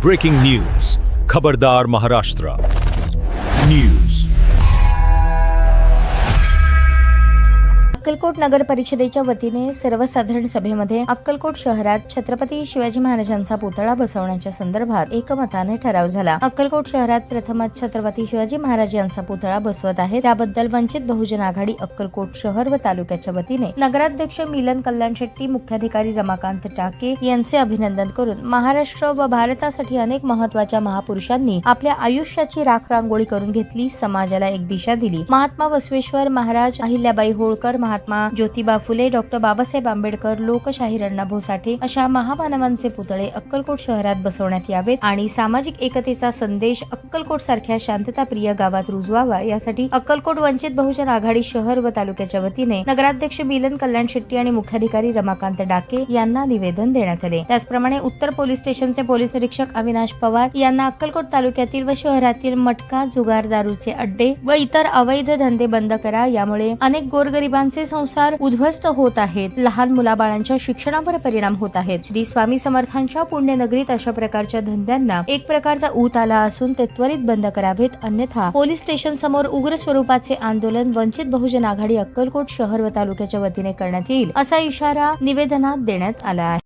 Breaking news खबरदार Maharashtra news. Akkalkot नगर परिषदेच्या वतीने सर्वसाधारण सभेमध्ये अक्कलकोट शहरात छत्रपती शिवाजी महाराजांचा पुतळा बसवण्याच्या संदर्भात एकमताने ठराव झाला। अक्कलकोट शहरात प्रथमच छत्रपती शिवाजी महाराज यांचा पुतळा बसवत आहे, त्याबद्दल वंचित बहुजन आघाडी अक्कलकोट शहर व तालुक्याच्या वतीने नगराध्यक्ष मिलन कल्याण शेट्टी, मुख्याधिकारी रमाकांत टाके यांचे अभिनंदन करून महाराष्ट्र व भारतासाठी अनेक महत्त्वाच्या महापुरुषांनी आपल्या आयुष्याची राखरांगोळी करून घेतली, समाजाला एक दिशा दिली। महात्मा बसवेश्वर महाराज, अहिल्याबाई होळकर, महात्मा ज्योतिबा फुले, डॉक्टर बाबासाहेब आंबेडकर, लोकशाहीर अण्णाभाऊ साठे अशा महामानवांचे पुतळे अक्कलकोट शहरात बसवण्यात यावेत आणि सामाजिक एकतेचा संदेश अक्कलकोट सारख्या शांतताप्रिय गावात रुजवावा, यासाठी अक्कलकोट वंचित बहुजन आघाडी शहर व तालुक्याच्या वतीने नगराध्यक्ष मिलन कल्याण शेट्टी आणि मुख्याधिकारी रमाकांत डाके यांना निवेदन देण्यात आले। त्याचप्रमाणे उत्तर पोलीस स्टेशनचे पोलीस निरीक्षक अविनाश पवार यांना अक्कलकोट तालुक्यातील व शहरातील मटका, जुगार, दारूचे अड्डे व इतर अवैध धंदे बंद करा, यामुळे अनेक गोरगरिबांचे संसार उद्ध्वस्त होत आहेत, लहान मुलाबाळांच्या शिक्षणावर परिणाम होत आहेत। श्री स्वामी समर्थांच्या पुण्यनगरीत अशा प्रकारच्या धंद्यांना एक प्रकारचा ऊत आला असून ते त्वरित बंद करावेत, अन्यथा पोलीस स्टेशन समोर उग्र स्वरूपाचे आंदोलन वंचित बहुजन आघाडी अक्कलकोट शहर व तालुक्याच्या वतीने करण्यात येईल, असा इशारा निवेदनात देण्यात आला आहे।